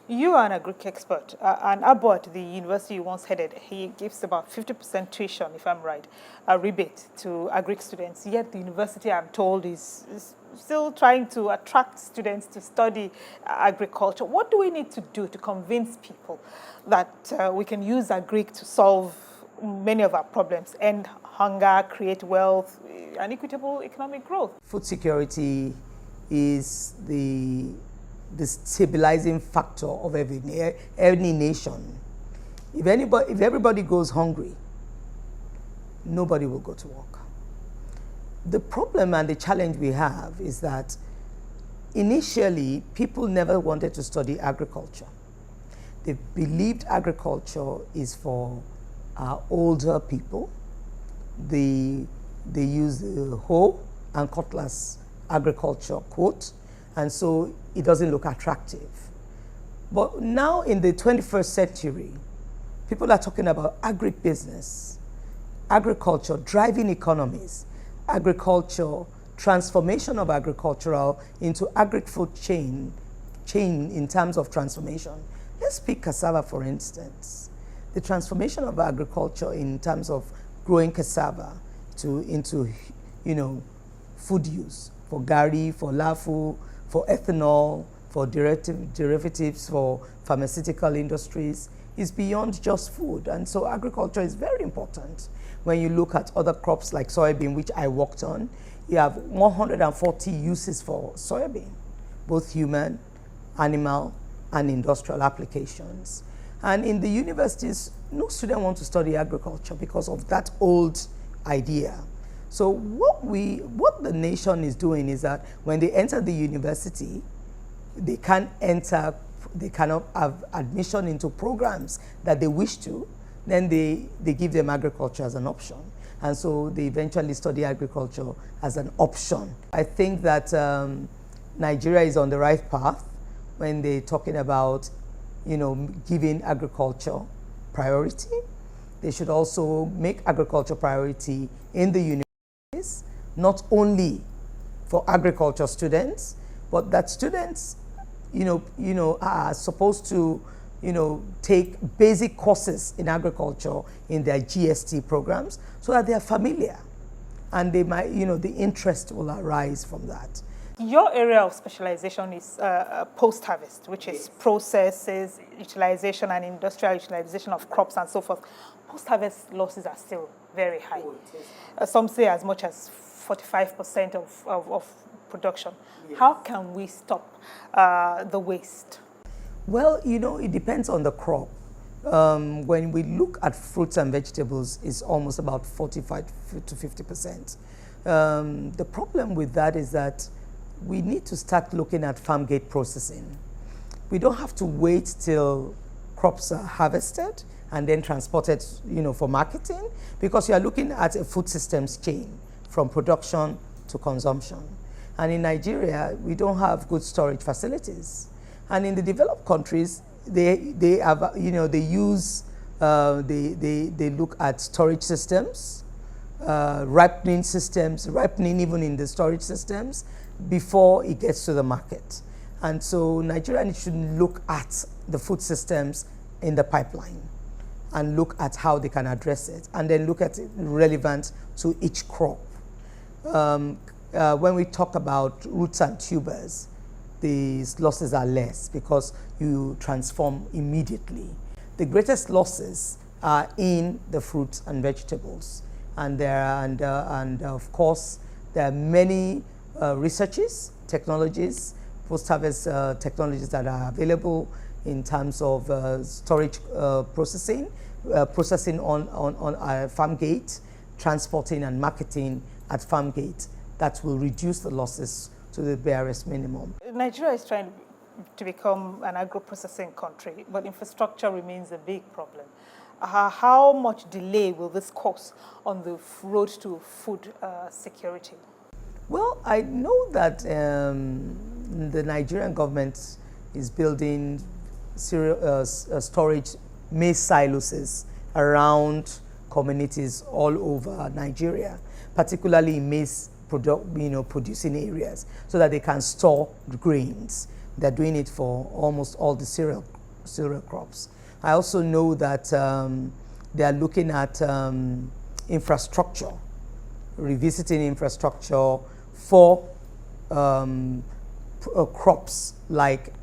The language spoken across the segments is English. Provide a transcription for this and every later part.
You are an agric expert, and Abbott, the university you once headed, he gives about 50% tuition, if I'm right, a rebate to agric students. Yet the university, I'm told, is still trying to attract students to study agriculture. What do we need to do to convince people that we can use agric to solve many of our problems, end hunger, create wealth, and equitable economic growth? Food security is the stabilizing factor of any nation. If everybody goes hungry, nobody will go to work. The problem and the challenge we have is that initially people never wanted to study agriculture. They believed agriculture is for older people. They use the hoe and cutlass agriculture quote, and so it doesn't look attractive. But now in the 21st century, people are talking about agribusiness, agriculture, driving economies, agriculture, transformation of agricultural into agri-food chain in terms of transformation. Let's pick cassava, for instance. The transformation of agriculture in terms of growing cassava into food use, for gari, for lafu, for ethanol, for derivatives, for pharmaceutical industries, is beyond just food. And so agriculture is very important. When you look at other crops like soybean, which I worked on, you have 140 uses for soybean, both human, animal, and industrial applications. And in the universities, no student wants to study agriculture because of that old idea. So what the nation is doing is that when they enter the university, they cannot have admission into programs that they wish to, then they give them agriculture as an option. And so they eventually study agriculture as an option. I think that Nigeria is on the right path when they're talking about, giving agriculture priority. They should also make agriculture priority in the universities, not only for agriculture students, but that students, are supposed to, take basic courses in agriculture in their GST programs so that they are familiar and they might, the interest will arise from that. Your area of specialization is post-harvest, which is processes, utilization, and industrial utilization of crops and so forth. Post-harvest losses are still very high. Some say as much as 45% of production. Yes. How can we stop the waste? Well, it depends on the crop. When we look at fruits and vegetables, it's almost about 45 to 50%. The problem with that is that we need to start looking at farm gate processing. We don't have to wait till crops are harvested and then transported, for marketing, because you are looking at a food systems chain from production to consumption. And in Nigeria, we don't have good storage facilities. And in the developed countries, they have, they look at storage systems, ripening even in the storage systems before it gets to the market. And so Nigeria should look at the food systems in the pipeline and look at how they can address it, and then look at it relevant to each crop. When we talk about roots and tubers, these losses are less because you transform immediately. The greatest losses are in the fruits and vegetables, and of course there are many researches, technologies, post-harvest technologies that are available in terms of storage processing on farm gate, transporting and marketing at farm gate that will reduce the losses to the barest minimum. Nigeria is trying to become an agro-processing country, but infrastructure remains a big problem. How much delay will this cause on the road to food security? Well, I know that the Nigerian government is building storage maize silos around communities all over Nigeria, particularly in maize producing areas, so that they can store grains. They're doing it for almost all the cereal cereal crops. I also know that they are looking at infrastructure, revisiting infrastructure for crops like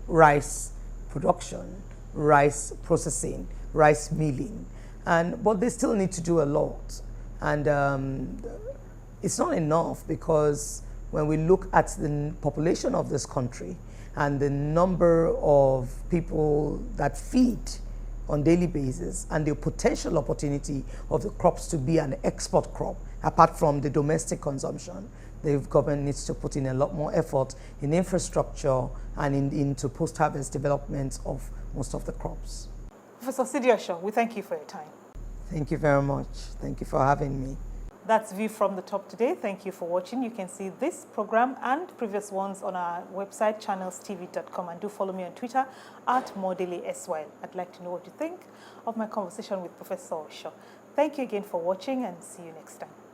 rice production, rice processing, rice milling, but they still need to do a lot, and it's not enough, because when we look at the population of this country and the number of people that feed on daily basis and the potential opportunity of the crops to be an export crop, apart from the domestic consumption, the government needs to put in a lot more effort in infrastructure and into post-harvest development of most of the crops. Professor Sidi Osho, we thank you for your time. Thank you very much. Thank you for having me. That's View from the Top today. Thank you for watching. You can see this program and previous ones on our website, channelstv.com, and do follow me on Twitter @MoreDailySYL. I'd like to know what you think of my conversation with Professor Osho. Thank you again for watching, and see you next time.